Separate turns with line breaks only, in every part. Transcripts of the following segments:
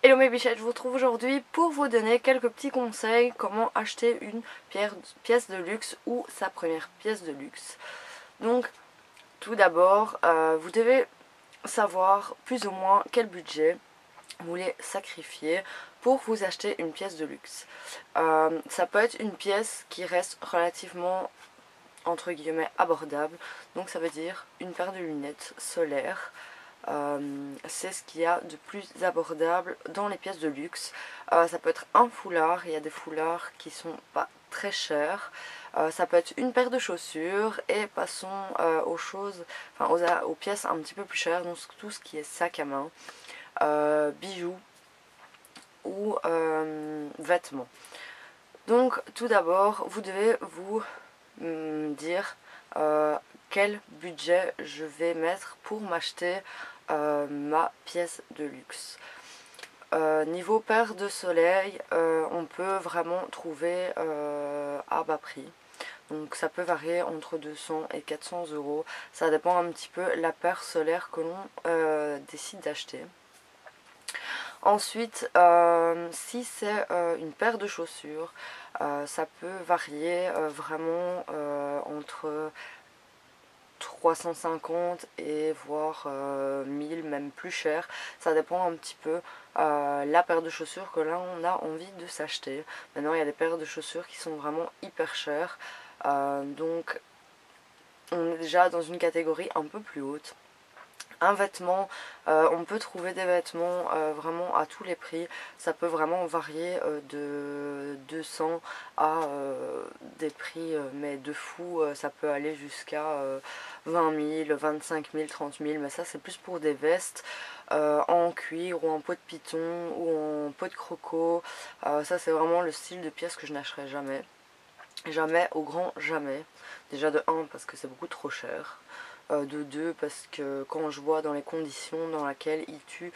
Hello mes bichettes, je vous retrouve aujourd'hui pour vous donner quelques petits conseils comment acheter une pièce de luxe ou sa première pièce de luxe. Donc tout d'abord, vous devez savoir plus ou moins quel budget vous voulez sacrifier pour vous acheter une pièce de luxe. Ça peut être une pièce qui reste relativement entre guillemets abordable, donc ça veut dire une paire de lunettes solaires. C'est ce qu'il y a de plus abordable dans les pièces de luxe. Ça peut être un foulard, il y a des foulards qui sont pas très chers. Ça peut être une paire de chaussures et passons aux choses, enfin aux pièces un petit peu plus chères, donc tout ce qui est sac à main, bijoux ou vêtements. Donc tout d'abord vous devez vous dire quel budget je vais mettre pour m'acheter ma pièce de luxe. Niveau paire de soleil, on peut vraiment trouver à bas prix. Donc ça peut varier entre 200 et 400 euros. Ça dépend un petit peu de la paire solaire que l'on décide d'acheter. Ensuite, si c'est une paire de chaussures, ça peut varier vraiment entre 350 et voire 1000, même plus cher. Ça dépend un petit peu la paire de chaussures que là on a envie de s'acheter. Maintenant il y a des paires de chaussures qui sont vraiment hyper chères. Donc on est déjà dans une catégorie un peu plus haute. Un vêtement, on peut trouver des vêtements vraiment à tous les prix. Ça peut vraiment varier de 200 à des prix mais de fou. Ça peut aller jusqu'à 20 000, 25 000, 30 000. Mais ça c'est plus pour des vestes en cuir ou en peau de python ou en peau de croco. Ça c'est vraiment le style de pièce que je n'achèterai jamais. Jamais, au grand jamais. Déjà de 1 parce que c'est beaucoup trop cher. De 2 parce que quand je vois dans les conditions dans lesquelles ils tuent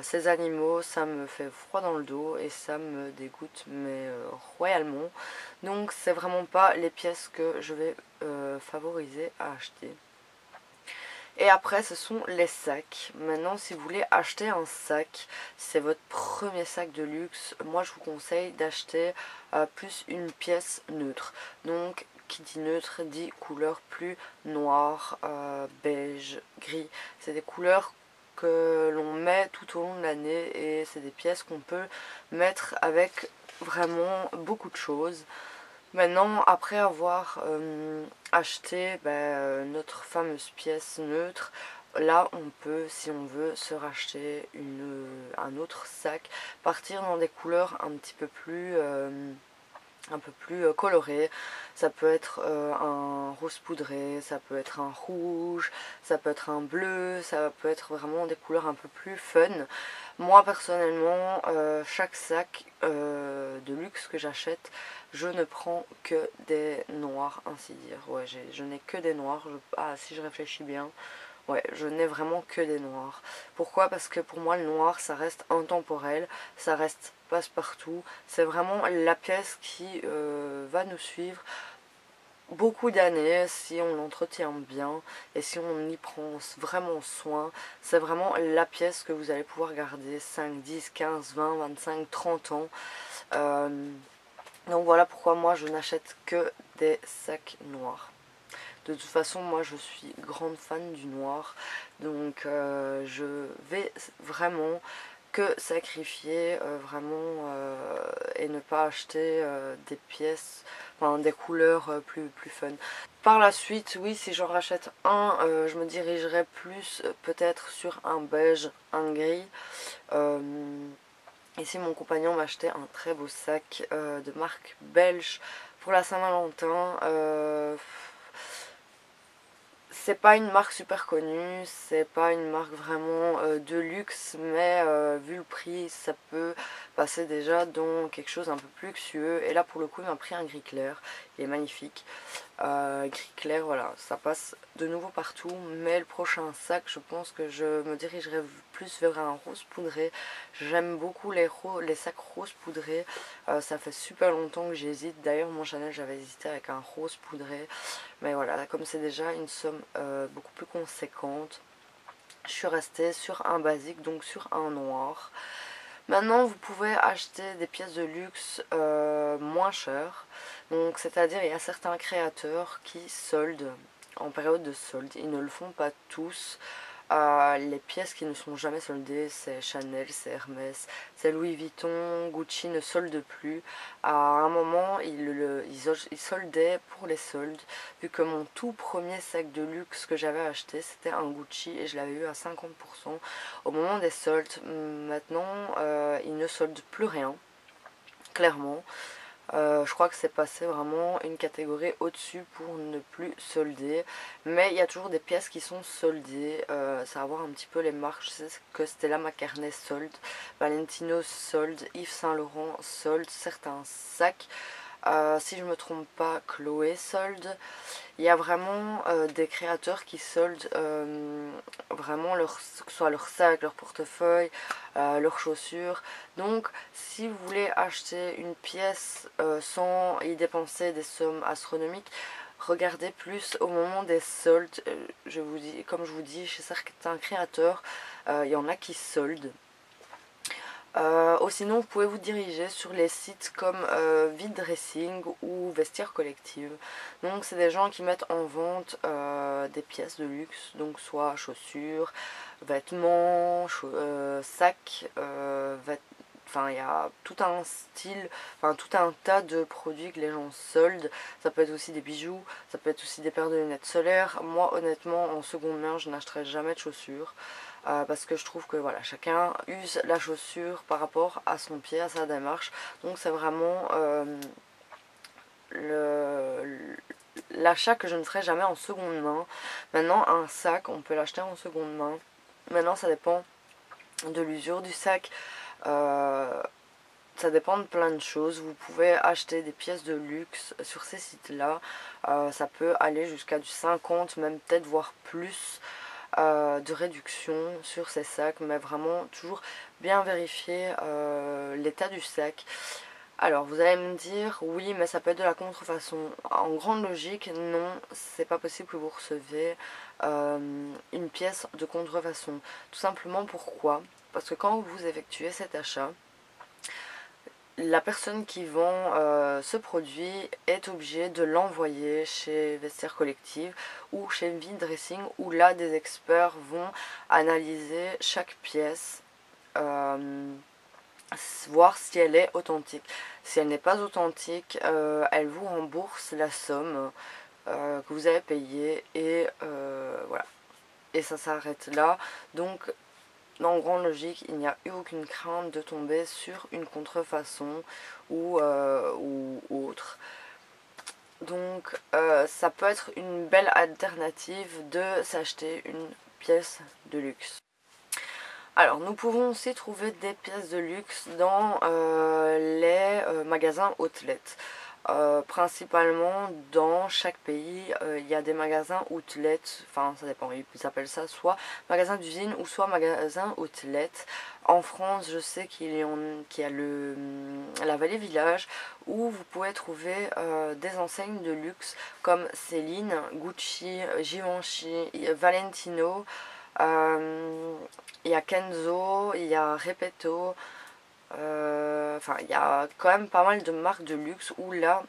ces animaux, ça me fait froid dans le dos et ça me dégoûte mais royalement. Donc c'est vraiment pas les pièces que je vais favoriser à acheter. Et après ce sont les sacs. Maintenant si vous voulez acheter un sac, c'est votre premier sac de luxe, moi je vous conseille d'acheter plus une pièce neutre. Donc qui dit neutre dit couleur plus noire, beige, gris. C'est des couleurs que l'on met tout au long de l'année et c'est des pièces qu'on peut mettre avec vraiment beaucoup de choses. Maintenant, après avoir acheté notre fameuse pièce neutre, là on peut, si on veut, se racheter un autre sac, partir dans des couleurs un peu plus colorées. Ça peut être un rose poudré, ça peut être un rouge, ça peut être un bleu, ça peut être vraiment des couleurs un peu plus fun. Moi personnellement, chaque sac de luxe que j'achète, je ne prends que des noirs, ainsi dire. Ouais, je n'ai que des noirs. Si je réfléchis bien, ouais, je n'ai vraiment que des noirs. Pourquoi? Parce que pour moi, le noir, ça reste intemporel, ça reste passe-partout. C'est vraiment la pièce qui va nous suivre beaucoup d'années si on l'entretient bien et si on y prend vraiment soin. C'est vraiment la pièce que vous allez pouvoir garder 5, 10, 15, 20, 25, 30 ans. Donc voilà pourquoi moi je n'achète que des sacs noirs. De toute façon moi je suis grande fan du noir, donc je vais vraiment que sacrifier et ne pas acheter des pièces, enfin des couleurs plus fun. Par la suite, oui, si j'en rachète un, je me dirigerai plus peut-être sur un beige, un gris. Ici mon compagnon m'a acheté un très beau sac de marque belge pour la Saint-Valentin. C'est pas une marque super connue, c'est pas une marque vraiment de luxe, mais vu le prix, ça peut passer déjà dans quelque chose un peu plus luxueux. Et là pour le coup il m'a pris un gris clair, il est magnifique. Gris clair, voilà, ça passe de nouveau partout, mais le prochain sac, je pense que je me dirigerai plus vers un rose poudré. J'aime beaucoup les sacs rose poudré, ça fait super longtemps que j'hésite. D'ailleurs mon Chanel, j'avais hésité avec un rose poudré, mais voilà, comme c'est déjà une somme beaucoup plus conséquente, je suis restée sur un basique, donc sur un noir. Maintenant vous pouvez acheter des pièces de luxe moins chères. Donc c'est-à-dire il y a certains créateurs qui soldent en période de solde. Ils ne le font pas tous. Les pièces qui ne sont jamais soldées, c'est Chanel, c'est Hermès, c'est Louis Vuitton, Gucci ne solde plus. À un moment, ils soldaient pour les soldes, vu que mon tout premier sac de luxe que j'avais acheté, c'était un Gucci et je l'avais eu à 50%. Au moment des soldes, maintenant, ils ne soldent plus rien, clairement. Je crois que c'est passé vraiment une catégorie au-dessus pour ne plus solder. Mais il y a toujours des pièces qui sont soldées. Ça va voir un petit peu les marques. Je sais que Stella McCartney solde, Valentino solde, Yves Saint Laurent solde, certains sacs. Si je me trompe pas, Chloé solde. Il y a vraiment des créateurs qui soldent vraiment que ce soit leur sac, leur portefeuille, leurs chaussures. Donc si vous voulez acheter une pièce sans y dépenser des sommes astronomiques, regardez plus au moment des soldes. Comme je vous dis, chez certains créateurs, il y en a qui soldent. Ou sinon vous pouvez vous diriger sur les sites comme Dressing ou Vestiaire Collective. Donc c'est des gens qui mettent en vente des pièces de luxe, donc soit chaussures, vêtements, sacs, enfin il y a tout un style, enfin tout un tas de produits que les gens soldent. Ça peut être aussi des bijoux, ça peut être aussi des paires de lunettes solaires. Moi honnêtement en seconde main je n'achèterai jamais de chaussures. Parce que je trouve que voilà, chacun use la chaussure par rapport à son pied, à sa démarche. Donc c'est vraiment l'achat que je ne ferai jamais en seconde main. Maintenant un sac on peut l'acheter en seconde main. Maintenant ça dépend de l'usure du sac. Ça dépend de plein de choses. Vous pouvez acheter des pièces de luxe sur ces sites-là. Ça peut aller jusqu'à du 50, même peut-être voire plus de réduction sur ces sacs. Mais vraiment toujours bien vérifier l'état du sac. Alors vous allez me dire, oui mais ça peut être de la contrefaçon. En grande logique, non, c'est pas possible que vous recevez une pièce de contrefaçon. Tout simplement pourquoi? Parce que quand vous effectuez cet achat, la personne qui vend ce produit est obligée de l'envoyer chez Vestiaire Collective ou chez Dressing, où là des experts vont analyser chaque pièce, voir si elle est authentique. Si elle n'est pas authentique, elle vous rembourse la somme que vous avez payée et voilà. Et ça s'arrête là. Donc en grande logique, il n'y a eu aucune crainte de tomber sur une contrefaçon ou autre. Donc ça peut être une belle alternative de s'acheter une pièce de luxe. Alors nous pouvons aussi trouver des pièces de luxe dans les magasins outlet. Principalement dans chaque pays il y a des magasins outlet, enfin ça dépend, ils appellent ça soit magasin d'usine ou soit magasin outlet. En France je sais qu'il y a la Vallée Village où vous pouvez trouver des enseignes de luxe comme Céline, Gucci, Givenchy, Valentino, il y a Kenzo, il y a Repetto. Enfin, il y a quand même pas mal de marques de luxe où là,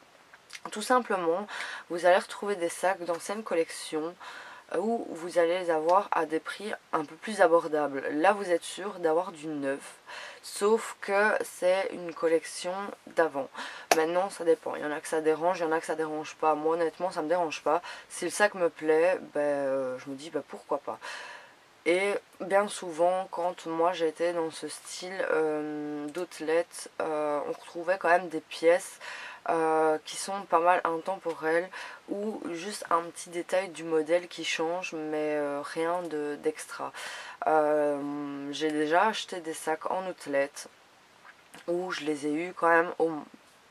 tout simplement, vous allez retrouver des sacs d'anciennes collections où vous allez les avoir à des prix un peu plus abordables. Là, vous êtes sûr d'avoir du neuf, sauf que c'est une collection d'avant. Maintenant, ça dépend. Il y en a que ça dérange, il y en a que ça dérange pas. Moi, honnêtement, ça me dérange pas. Si le sac me plaît, je me dis pourquoi pas. Et bien souvent, quand moi j'étais dans ce style d'outlet, on retrouvait quand même des pièces qui sont pas mal intemporelles ou juste un petit détail du modèle qui change, mais rien d'extra. J'ai déjà acheté des sacs en outlet où je les ai eu quand même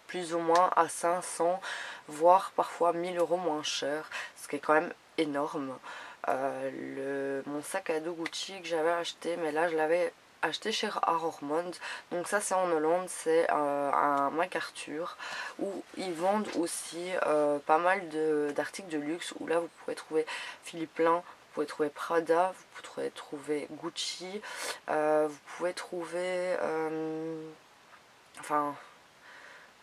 plus ou moins à 500, voire parfois 1000 € moins cher, ce qui est quand même énorme. Mon sac à dos Gucci que j'avais acheté, mais là je l'avais acheté chez Harormond, donc ça c'est en Hollande, c'est un MacArthur où ils vendent aussi pas mal d'articles de luxe, où là vous pouvez trouver Philippe Plein pouvez trouver Prada, vous pouvez trouver Gucci, vous pouvez trouver... enfin...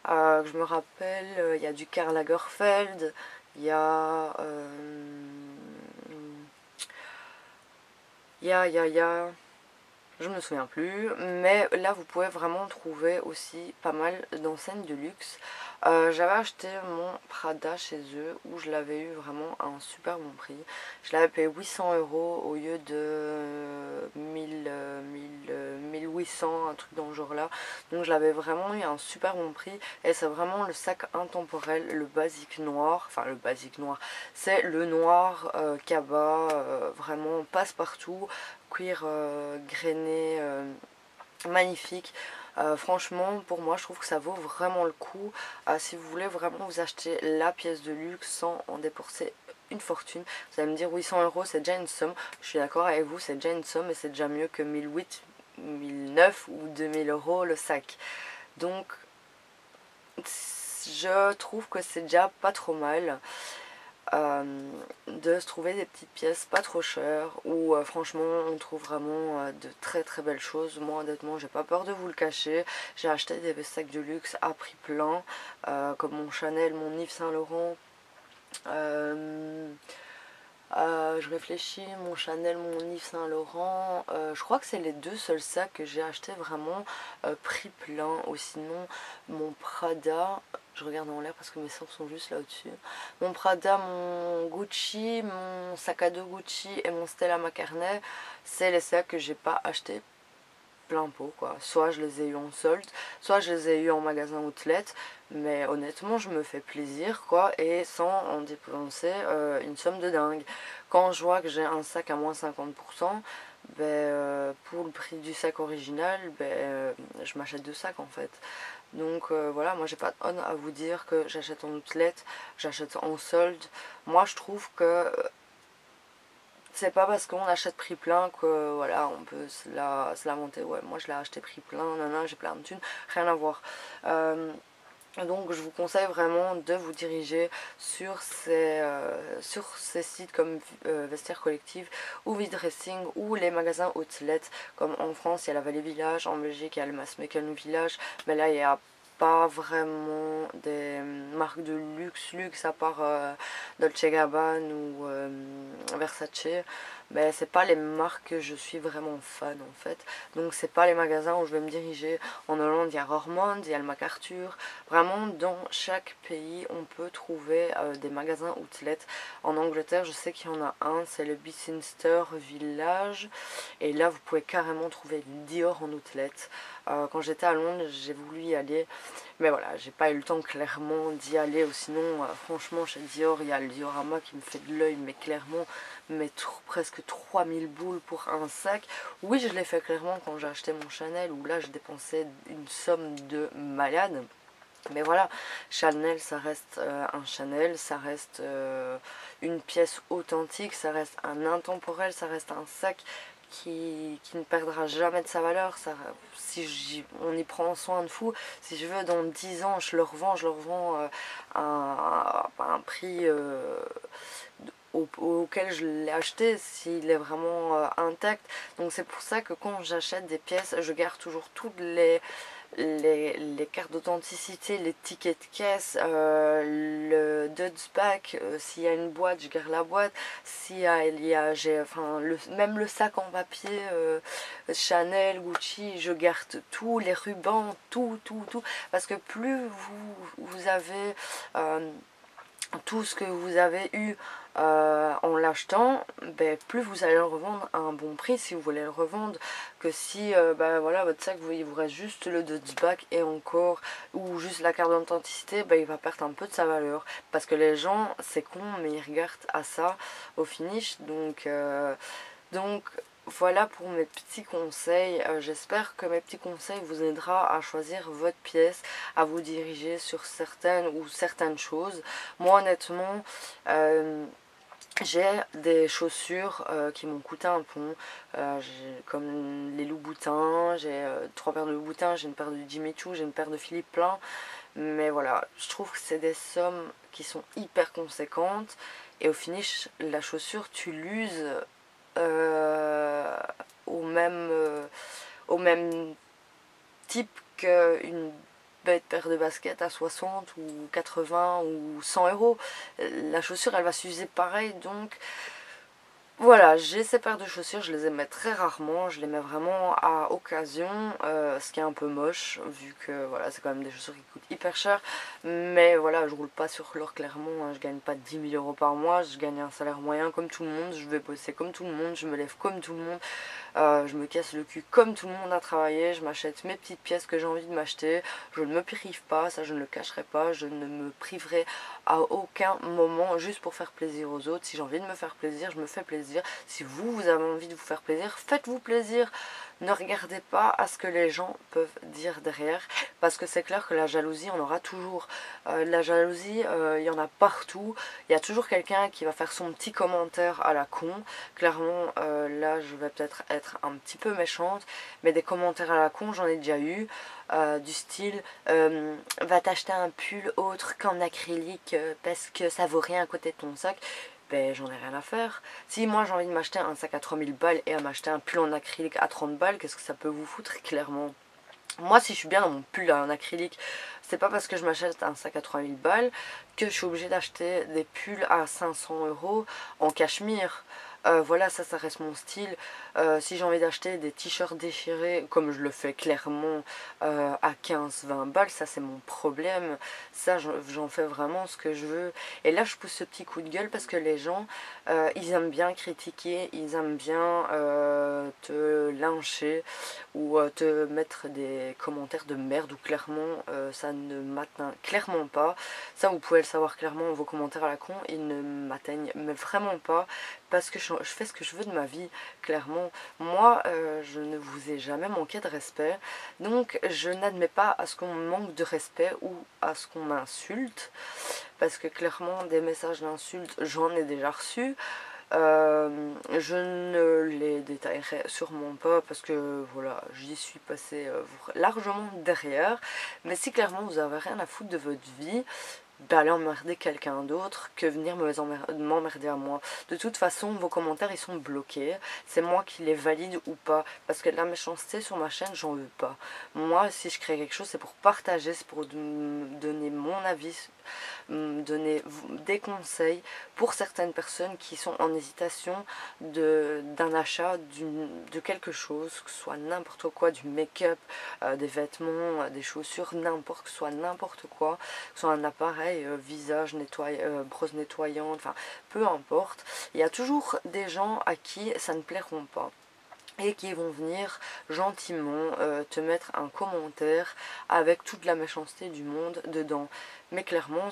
je me rappelle, il y a du Karl Lagerfeld, il y a... je me souviens plus, mais là vous pouvez vraiment trouver aussi pas mal d'enseignes de luxe. J'avais acheté mon Prada chez eux où je l'avais eu vraiment à un super bon prix. Je l'avais payé 800 euros au lieu de 1800, un truc dans le genre là. Donc je l'avais vraiment eu à un super bon prix et c'est vraiment le sac intemporel, le basique noir, enfin le basique noir, c'est le noir cabas, vraiment passe-partout, cuir grainé, magnifique. Franchement pour moi je trouve que ça vaut vraiment le coup. Si vous voulez vraiment vous acheter la pièce de luxe sans en dépenser une fortune, vous allez me dire 800 euros c'est déjà une somme, je suis d'accord avec vous, c'est déjà une somme et c'est déjà mieux que 1008, 1009 ou 2000 euros le sac. Donc je trouve que c'est déjà pas trop mal. De se trouver des petites pièces pas trop chères où franchement on trouve vraiment de très très belles choses. Moi honnêtement j'ai pas peur de vous le cacher, j'ai acheté des sacs de luxe à prix plein comme mon Chanel, mon Yves Saint Laurent, je réfléchis, mon Chanel, mon Yves Saint Laurent, je crois que c'est les deux seuls sacs que j'ai acheté vraiment prix plein. Ou sinon mon Prada, je regarde en l'air parce que mes sons sont juste là au-dessus. Mon Prada, mon Gucci, mon sac à dos Gucci et mon Stella McCartney, c'est les sacs que j'ai pas acheté plein pot quoi. Soit je les ai eu en solde, soit je les ai eu en magasin outlet, mais honnêtement je me fais plaisir quoi et sans en dépenser une somme de dingue. Quand je vois que j'ai un sac à moins 50%, pour le prix du sac original, je m'achète deux sacs en fait. Donc voilà, moi j'ai pas de honte à vous dire que j'achète en outlet, j'achète en solde. Moi je trouve que c'est pas parce qu'on achète prix plein que voilà on peut se lamenter, ouais moi je l'ai acheté prix plein, nanana, j'ai plein de thunes, rien à voir. Donc je vous conseille vraiment de vous diriger sur ces sites comme Vestiaire Collective ou V-Dressing ou les magasins outlet, comme en France il y a la Vallée Village, en Belgique il y a le Maasmechelen Village, mais là il y a pas vraiment des marques de luxe à part Dolce Gabbana ou Versace. Mais c'est pas les marques que je suis vraiment fan en fait, donc c'est pas les magasins où je vais me diriger. En Hollande il y a Roermond, il y a le MacArthur. Vraiment dans chaque pays on peut trouver des magasins outlet. En Angleterre je sais qu'il y en a un, c'est le Bicester Village, et là vous pouvez carrément trouver Dior en outlet. Quand j'étais à Londres j'ai voulu y aller, mais voilà j'ai pas eu le temps clairement d'y aller, ou sinon franchement chez Dior il y a le Diorama qui me fait de l'œil, mais clairement presque 3000 boules pour un sac. Oui je l'ai fait clairement quand j'ai acheté mon Chanel, où là je dépensais une somme de malade. Mais voilà, Chanel ça reste un Chanel, ça reste une pièce authentique, ça reste un intemporel, ça reste un sac qui ne perdra jamais de sa valeur. Ça, si on y prend soin de fou, si je veux dans 10 ans je le revends à un prix auquel je l'ai acheté, s'il est vraiment intact. Donc c'est pour ça que quand j'achète des pièces, je garde toujours toutes les cartes d'authenticité, les tickets de caisse, le Dudsback, s'il y a une boîte je garde la boîte, même le sac en papier Chanel, Gucci, je garde tout, les rubans, tout, parce que plus vous avez tout ce que vous avez eu en l'achetant, plus vous allez le revendre à un bon prix si vous voulez le revendre, que si voilà, votre sac il vous reste juste le Dudsback et encore, ou juste la carte d'authenticité, il va perdre un peu de sa valeur, parce que les gens c'est con mais ils regardent à ça au finish. Donc voilà pour mes petits conseils. J'espère que mes petits conseils vous aidera à choisir votre pièce, à vous diriger sur certaines choses. Moi honnêtement j'ai des chaussures qui m'ont coûté un pont, comme les Louboutins, j'ai 3 paires de Louboutins, j'ai une paire de Jimmy Choo, j'ai une paire de Philippe Plein. Mais voilà, je trouve que c'est des sommes qui sont hyper conséquentes. et au finish la chaussure tu l'uses au même type qu'une bête paire de baskets à 60 ou 80 ou 100 euros. La chaussure elle va s'user pareil, donc voilà, j'ai ces paires de chaussures, je les mets très rarement, je les mets vraiment à occasion, ce qui est un peu moche, vu que voilà, c'est quand même des chaussures qui coûtent hyper cher, mais voilà, je roule pas sur l'or clairement, hein, je gagne pas 10 000 € par mois, je gagne un salaire moyen comme tout le monde, je vais bosser comme tout le monde, je me lève comme tout le monde, je me casse le cul comme tout le monde à travailler, je m'achète mes petites pièces que j'ai envie de m'acheter, je ne me prive pas, ça je ne le cacherai pas, je ne me priverai à aucun moment juste pour faire plaisir aux autres. Si j'ai envie de me faire plaisir, je me fais plaisir. Si vous avez envie de vous faire plaisir, faites-vous plaisir. Ne regardez pas à ce que les gens peuvent dire derrière, parce que c'est clair que la jalousie, on aura toujours. La jalousie, il y en a partout. Il y a toujours quelqu'un qui va faire son petit commentaire à la con. Clairement, là, je vais peut-être être un petit peu méchante, mais des commentaires à la con, j'en ai déjà eu. Du style, va t'acheter un pull autre qu'en acrylique parce que ça vaut rien à côté de ton sac. Ben j'en ai rien à faire. Si moi j'ai envie de m'acheter un sac à 3000 balles et à m'acheter un pull en acrylique à 30 balles, qu'est-ce que ça peut vous foutre clairement? Moi si je suis bien dans mon pull en acrylique, c'est pas parce que je m'achète un sac à 3000 balles que je suis obligée d'acheter des pulls à 500 € en cachemire. Voilà, ça reste mon style. Si j'ai envie d'acheter des t-shirts déchirés, comme je le fais clairement à 15-20 balles, ça c'est mon problème. Ça, j'en fais vraiment ce que je veux. Et là, je pousse ce petit coup de gueule parce que les gens, ils aiment bien critiquer, ils aiment bien te lyncher ou te mettre des commentaires de merde, ou clairement, ça ne m'atteint clairement pas. Ça, vous pouvez le savoir clairement, vos commentaires à la con, ils ne m'atteignent mais vraiment pas, parce que je fais ce que je veux de ma vie, clairement. Moi, je ne vous ai jamais manqué de respect, donc je n'admets pas à ce qu'on me manque de respect ou à ce qu'on m'insulte, parce que clairement, des messages d'insultes, j'en ai déjà reçus. Je ne les détaillerai sûrement pas parce que voilà, j'y suis passée largement derrière. Mais si clairement vous avez rien à foutre de votre vie, d'aller emmerder quelqu'un d'autre que venir m'emmerder à moi. De toute façon, vos commentaires ils sont bloqués. C'est moi qui les valide ou pas. Parce que de la méchanceté sur ma chaîne, j'en veux pas. Moi, si je crée quelque chose, c'est pour partager, c'est pour donner mon avis, donner des conseils pour certaines personnes qui sont en hésitation d'un achat de quelque chose, que ce soit n'importe quoi, du make-up, des vêtements, des chaussures, n'importe, que ce soit n'importe quoi, que ce soit un appareil, visage brosse nettoyante, enfin peu importe. Il y a toujours des gens à qui ça ne plairont pas et qui vont venir gentiment te mettre un commentaire avec toute la méchanceté du monde dedans. Mais clairement,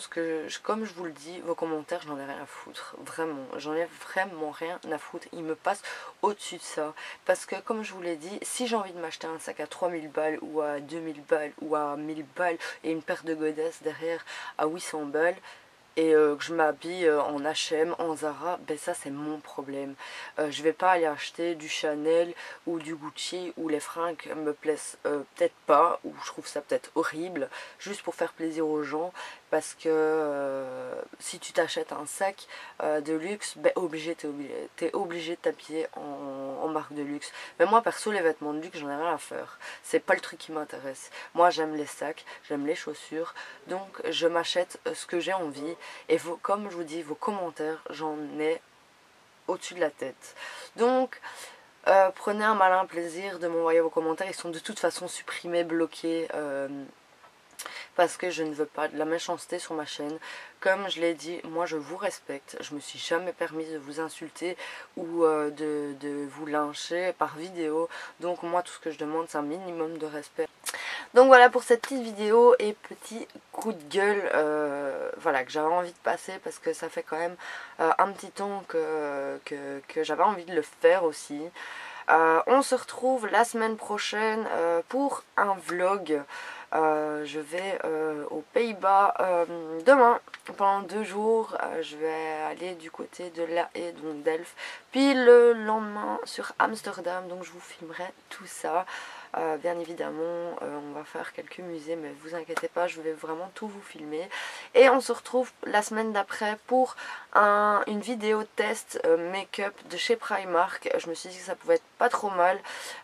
comme je vous le dis, vos commentaires, j'en ai rien à foutre. Vraiment, j'en ai vraiment rien à foutre. Ils me passent au-dessus de ça. Parce que, comme je vous l'ai dit, si j'ai envie de m'acheter un sac à 3000 balles ou à 2000 balles ou à 1000 balles et une paire de godasses derrière à 800 balles, et que je m'habille en H&M, en Zara, ben ça c'est mon problème. Je vais pas aller acheter du Chanel ou du Gucci où les fringues me plaisent peut-être pas, ou je trouve ça peut-être horrible, juste pour faire plaisir aux gens, parce que si tu t'achètes un sac de luxe, ben t'es obligé de t'habiller en marque de luxe. Mais moi perso, les vêtements de luxe, j'en ai rien à faire. C'est pas le truc qui m'intéresse. Moi j'aime les sacs, j'aime les chaussures, donc je m'achète ce que j'ai envie. Et comme je vous dis, vos commentaires, j'en ai au-dessus de la tête. Donc, prenez un malin plaisir de m'envoyer vos commentaires. Ils sont de toute façon supprimés, bloqués. Parce que je ne veux pas de la méchanceté sur ma chaîne. Comme je l'ai dit, moi je vous respecte. Je me suis jamais permise de vous insulter ou de vous lyncher par vidéo. Donc moi tout ce que je demande c'est un minimum de respect. Donc voilà pour cette petite vidéo et petit coup de gueule voilà, que j'avais envie de passer parce que ça fait quand même un petit temps que j'avais envie de le faire aussi. On se retrouve la semaine prochaine pour un vlog. Je vais aux Pays-Bas demain pendant 2 jours. Je vais aller du côté de La Haye, donc Delft. Puis le lendemain sur Amsterdam, donc je vous filmerai tout ça. Bien évidemment on va faire quelques musées, mais vous inquiétez pas, je vais vraiment tout vous filmer. Et on se retrouve la semaine d'après pour une vidéo test make-up de chez Primark. Je me suis dit que ça pouvait être pas trop mal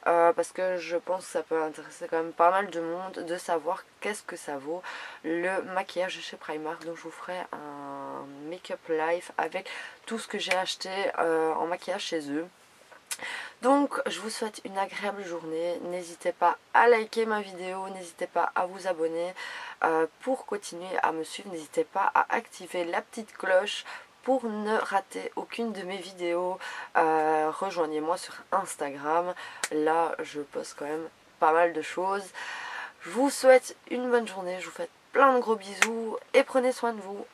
parce que je pense que ça peut intéresser quand même pas mal de monde de savoir qu'est-ce que ça vaut le maquillage de chez Primark. Donc je vous ferai un make-up live avec tout ce que j'ai acheté en maquillage chez eux. Donc je vous souhaite une agréable journée, n'hésitez pas à liker ma vidéo, n'hésitez pas à vous abonner pour continuer à me suivre, n'hésitez pas à activer la petite cloche pour ne rater aucune de mes vidéos. Rejoignez-moi sur Instagram, là je poste quand même pas mal de choses. Je vous souhaite une bonne journée, je vous fais plein de gros bisous et prenez soin de vous.